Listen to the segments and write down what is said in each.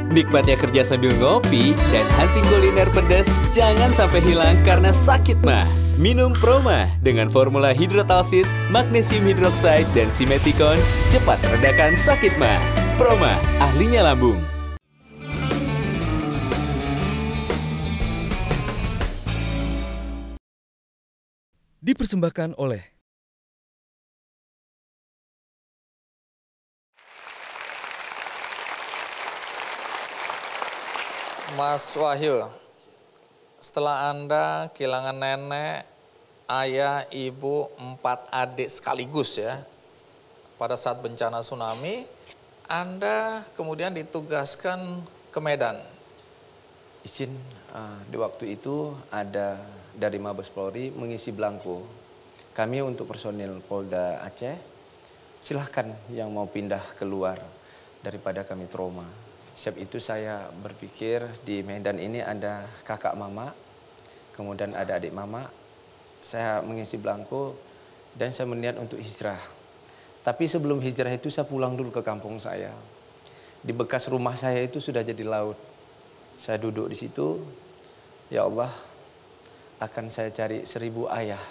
Nikmatnya kerja sambil ngopi dan hunting kuliner pedas jangan sampai hilang karena sakit mah. Minum Proma dengan formula hidrotalsit, magnesium hidroksida, dan simeticon cepat redakan sakit mah. Proma, ahlinya lambung. Dipersembahkan oleh Mas Wahyu, setelah Anda kehilangan nenek, ayah, ibu, 4 adik sekaligus ya, pada saat bencana tsunami, Anda kemudian ditugaskan ke Medan. Izin, di waktu itu ada dari Mabes Polri mengisi belangko. Kami untuk personil Polda Aceh, silahkan yang mau pindah keluar daripada kami trauma. Sebab itu saya berpikir di Medan ini ada kakak mama, kemudian ada adik mama. Saya mengisi belangko dan saya berniat untuk hijrah. Tapi sebelum hijrah itu saya pulang dulu ke kampung saya. Di bekas rumah saya itu sudah jadi laut. Saya duduk di situ, ya Allah, akan saya cari 1000 ayah,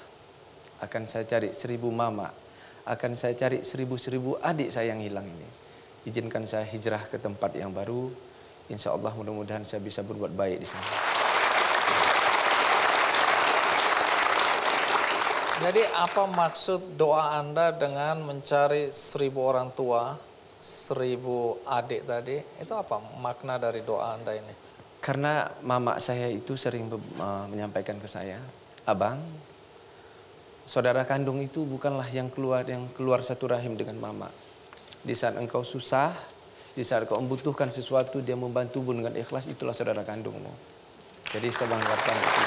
akan saya cari 1000 mama, akan saya cari 1000 adik saya yang hilang ini. Izinkan saya hijrah ke tempat yang baru. Insya Allah mudah-mudahan saya bisa berbuat baik di sana. Jadi apa maksud doa Anda dengan mencari 1000 orang tua, 1000 adik tadi? Itu apa makna dari doa Anda ini? Karena mama saya itu sering menyampaikan ke saya, Abang, saudara kandung itu bukanlah yang keluar satu rahim dengan mama. Di saat engkau susah, di saat kau membutuhkan sesuatu, dia membantumu dengan ikhlas, itulah saudara kandungmu. Jadi saya banggakan itu.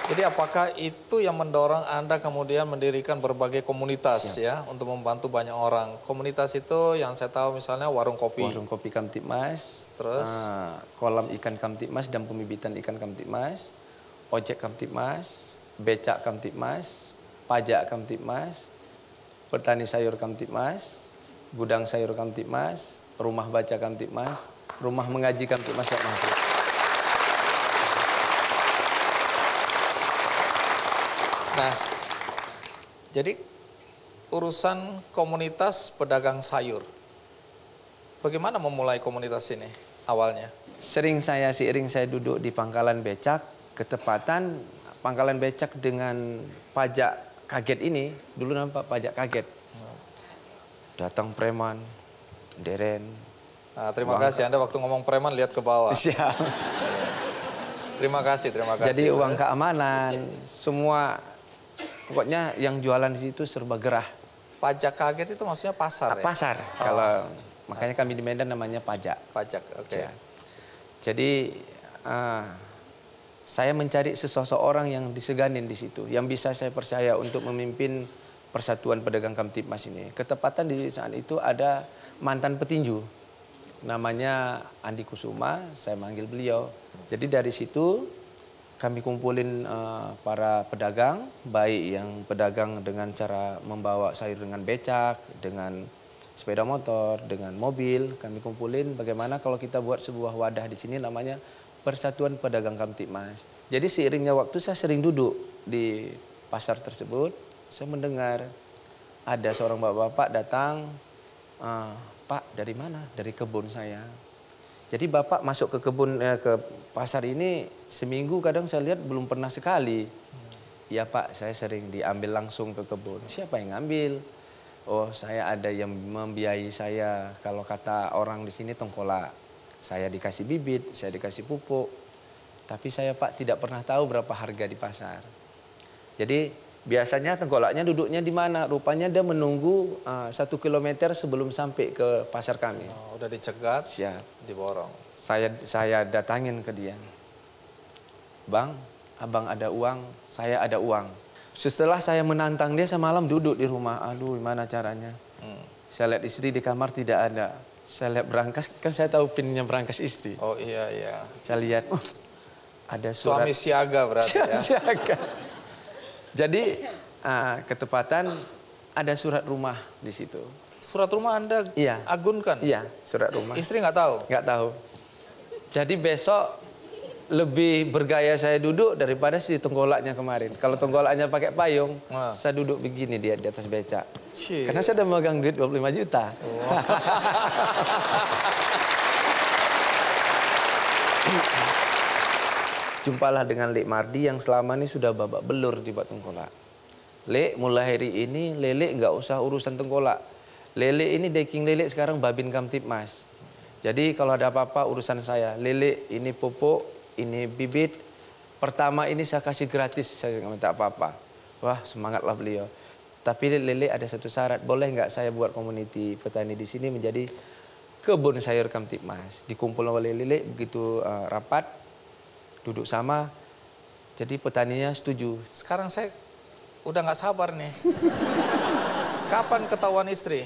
Jadi apakah itu yang mendorong Anda kemudian mendirikan berbagai komunitas ya untuk membantu banyak orang? Komunitas itu yang saya tahu misalnya warung kopi. Warung kopi Kamtibmas, terus kolam ikan Kamtibmas dan pembibitan ikan Kamtibmas, ojek Kamtibmas, becak Kamtibmas, pajak Kamtibmas, petani sayur Kamtibmas, gudang sayur Kamtibmas, rumah baca Kamtibmas, rumah mengaji Kamtibmas. Nah, jadi urusan komunitas pedagang sayur. Bagaimana memulai komunitas ini awalnya? Seiring saya duduk di pangkalan becak, ketepatan pangkalan becak dengan pajak kaget ini, dulu nampak pajak kaget. Datang preman, deren. Nah, terima kasih, Anda waktu ngomong preman lihat ke bawah. Siap. Terima kasih. Jadi uang keamanan, semua, pokoknya yang jualan di situ serba gerah. Pajak kaget itu maksudnya pasar ya? Pasar, kalau makanya kami di Medan namanya pajak. Pajak, oke. Ya. Jadi saya mencari sesosok orang yang diseganin di situ, yang bisa saya percaya untuk memimpin Persatuan Pedagang Kamtibmas ini. Ketepatan di saat itu ada mantan petinju, namanya Andi Kusuma, saya manggil beliau. Jadi dari situ kami kumpulin para pedagang, baik yang pedagang dengan cara membawa sayur dengan becak, dengan sepeda motor, dengan mobil. Kami kumpulin bagaimana kalau kita buat sebuah wadah di sini namanya Persatuan Pedagang Kamtibmas. Jadi seiringnya waktu saya sering duduk di pasar tersebut, saya mendengar ada seorang bapak-bapak datang, Pak dari mana? Dari kebun saya. Jadi bapak masuk ke kebun ke pasar ini seminggu kadang saya lihat belum pernah sekali. Ya Pak, saya sering diambil langsung ke kebun. Siapa yang ngambil? Oh, saya ada yang membiayai saya. Kalau kata orang di sini tengkolak. Saya dikasih bibit, saya dikasih pupuk. Tapi saya Pak tidak pernah tahu berapa harga di pasar. Jadi biasanya tengkolaknya duduknya di mana? Rupanya dia menunggu 1 kilometer sebelum sampai ke pasar kami. Oh, udah dicegat, siap, diborong. Saya datangin ke dia. Bang, abang ada uang, saya ada uang. Setelah saya menantang dia, saya malam duduk di rumah. Aduh, gimana caranya? Saya lihat istri di kamar tidak ada. Saya lihat berangkas, kan saya tahu pinnya berangkas istri. Oh iya, iya. Saya lihat, ada surat. Suami siaga berarti ya? Siaga. Jadi ketepatan ada surat rumah di situ. surat rumah Anda Iya. agunkan? Iya, surat rumah. Istri nggak tahu? Nggak tahu. Jadi besok lebih bergaya saya duduk daripada si tenggolaknya kemarin. Kalau tenggolaknya pakai payung, saya duduk begini dia di atas becak. Karena saya udah megang duit 25 juta. Jumpalah dengan Lek Mardi yang selama ini sudah babak belur di Bak Tengkolak. Lek, mulai hari ini Lele nggak usah urusan tengkolak. Lele ini deking Lele sekarang Babin Kamtipmas. Jadi kalau ada apa-apa urusan saya. Lele ini pupuk, ini bibit. Pertama ini saya kasih gratis, saya nggak minta apa-apa. Wah, semangatlah beliau. Tapi Lele ada satu syarat, boleh nggak saya buat komuniti petani di sini menjadi kebun sayur Kamtipmas. Dikumpul oleh Lele begitu rapat, duduk sama. Jadi petaninya setuju. Sekarang saya udah nggak sabar nih. Kapan ketahuan istri?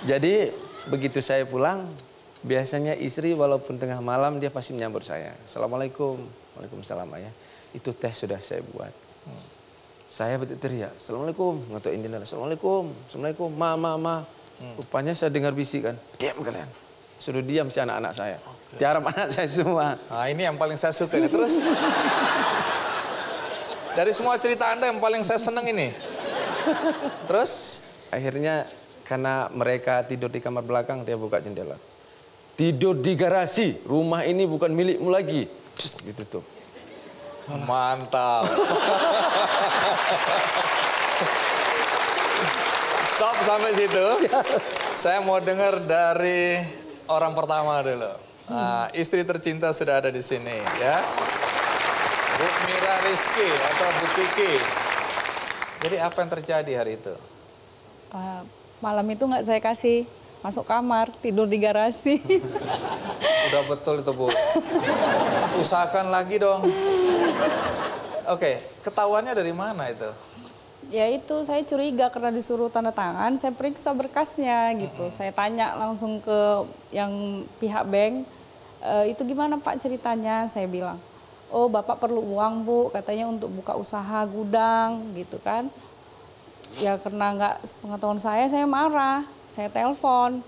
Jadi begitu saya pulang, biasanya istri walaupun tengah malam dia pasti menyambut saya. Assalamualaikum, waalaikumsalam ayah. Itu teh sudah saya buat. Saya berteriak, assalamualaikum, ngatoin jendela, assalamualaikum, assalamualaikum, ma. Rupanya saya dengar bisikan, diam kalian. Suruh diam si anak-anak saya. Tiarap anak saya semua. Nah, ini yang paling saya suka nih. Terus dari semua cerita Anda yang paling saya seneng ini. Terus akhirnya karena mereka tidur di kamar belakang, dia buka jendela. Tidur di garasi, rumah ini bukan milikmu lagi. Ditutup. Mantap. Stop sampai situ. Saya mau dengar dari orang pertama dulu. Nah, istri tercinta sudah ada di sini, ya. Bu Mira Rizky atau Bu Kiki. Jadi apa yang terjadi hari itu? Malam itu nggak saya kasih masuk kamar, tidur di garasi. Udah betul itu, Bu. Usahakan lagi dong. Oke, ketahuannya dari mana itu? Ya itu saya curiga karena disuruh tanda tangan, saya periksa berkasnya gitu. Saya tanya langsung ke yang pihak bank, itu gimana Pak ceritanya? Saya bilang, oh Bapak perlu uang Bu, katanya untuk buka usaha gudang gitu kan. Ya karena nggak sepengetahuan saya marah, saya telepon.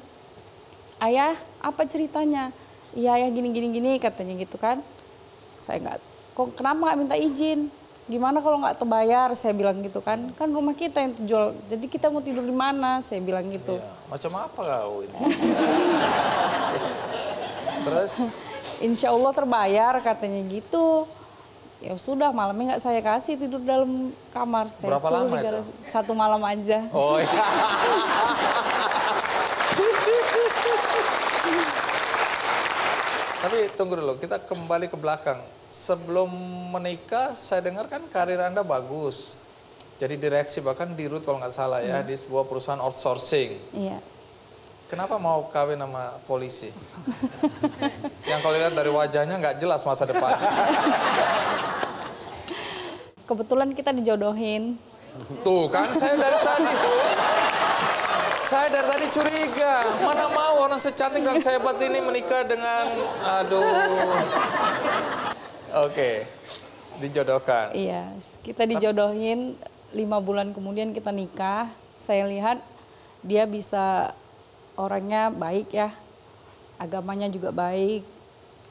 Ayah, apa ceritanya? Iya ayah gini katanya gitu kan. Saya nggak, kok kenapa nggak minta izin? Gimana kalau nggak terbayar? Saya bilang gitu kan. Kan rumah kita yang terjual, jadi kita mau tidur di mana? Saya bilang gitu. Ya, macam apa kau ini? Terus? Insya Allah terbayar katanya gitu. Ya sudah malamnya nggak saya kasih tidur dalam kamar. Saya Berapa lama itu? 1 malam aja. Oh iya. Tapi tunggu dulu, kita kembali ke belakang. Sebelum menikah, saya dengar kan karir Anda bagus. Jadi direksi, bahkan di Rut kalau nggak salah ya, di sebuah perusahaan outsourcing. Iya. Kenapa mau kawin sama polisi? Yang kalau lihat dari wajahnya nggak jelas masa depan. Kebetulan kita dijodohin. Tuh kan, saya dari tadi curiga. Mana mau orang secantik dan sehebat ini menikah dengan, aduh. Oke, dijodohkan. Iya, kita dijodohin 5 bulan kemudian kita nikah. Saya lihat dia bisa orangnya baik ya, agamanya juga baik.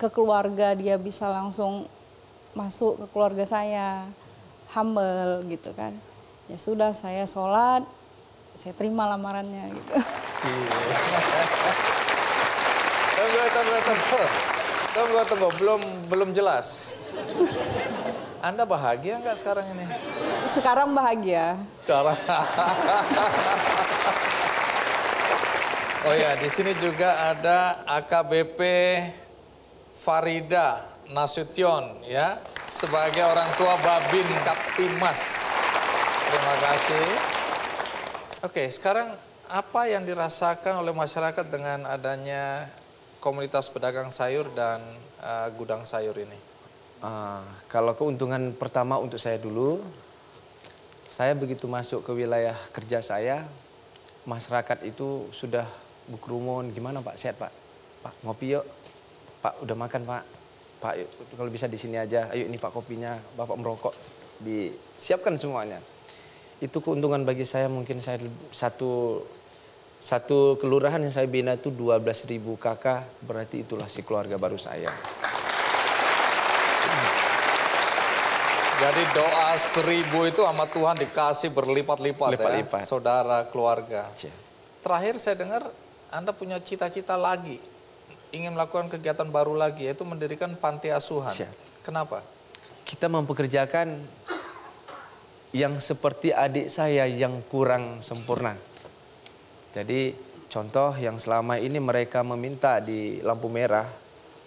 Ke keluarga dia bisa langsung masuk ke keluarga saya, humble gitu kan. Ya sudah saya sholat, saya terima lamarannya gitu. Tunggu, belum jelas. Anda bahagia nggak sekarang ini? Sekarang bahagia. Sekarang. Oh ya, di sini juga ada AKBP Farida Nasution ya, sebagai orang tua Babin Kamtipmas. Terima kasih. Oke, sekarang apa yang dirasakan oleh masyarakat dengan adanya komunitas pedagang sayur dan gudang sayur ini? Kalau keuntungan pertama untuk saya dulu, saya begitu masuk ke wilayah kerja saya, masyarakat itu sudah berkerumun. Gimana Pak, sehat Pak? Pak ngopi yuk. Pak udah makan Pak. Pak yuk, kalau bisa di sini aja. Ayo ini Pak kopinya, Bapak merokok. Disiapkan semuanya. Itu keuntungan bagi saya, mungkin saya satu kelurahan yang saya bina itu 12.000 kakak, berarti itulah si keluarga baru saya. Jadi doa 1000 itu sama Tuhan dikasih berlipat-lipat ya, saudara, keluarga. Terakhir saya dengar Anda punya cita-cita lagi, ingin melakukan kegiatan baru lagi, yaitu mendirikan panti asuhan. Kenapa? Kita mempekerjakan yang seperti adik saya yang kurang sempurna. Jadi contoh yang selama ini mereka meminta di lampu merah,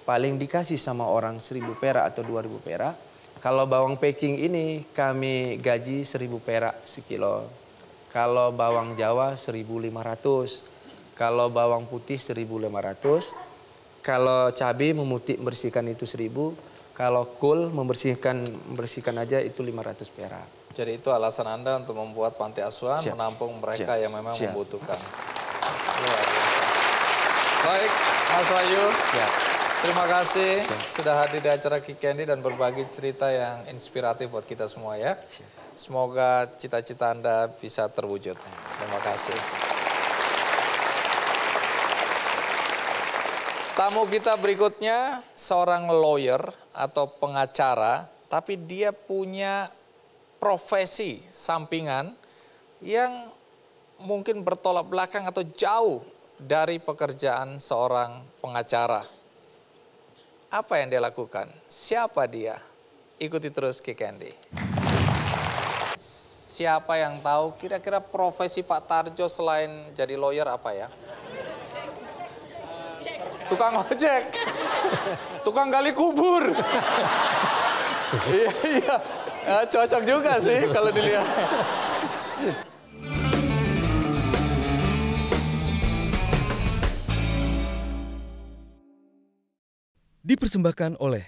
paling dikasih sama orang 1.000 perak atau 2.000 perak. Kalau bawang packing ini kami gaji 1.000 perak sekilo. Kalau bawang Jawa 1.500. Kalau bawang putih 1.500. Kalau cabai membersihkan itu 1.000. Kalau kol membersihkan aja itu 500 perak. Jadi itu alasan Anda untuk membuat panti asuhan, menampung mereka yang memang membutuhkan. Baik, Mas Wahyu. Terima kasih sudah hadir di acara Kikendi dan berbagi cerita yang inspiratif buat kita semua ya. Semoga cita-cita Anda bisa terwujud. Terima kasih. Tamu kita berikutnya seorang lawyer atau pengacara, tapi dia punya profesi sampingan yang mungkin bertolak belakang atau jauh dari pekerjaan seorang pengacara. Apa yang dia lakukan? Siapa dia? Ikuti terus Kikendi. Siapa yang tahu kira-kira profesi Pak Tarjo selain jadi lawyer apa ya? Tukang ojek, tukang gali kubur. Iya, cocok juga sih kalau dilihat. Dipersembahkan oleh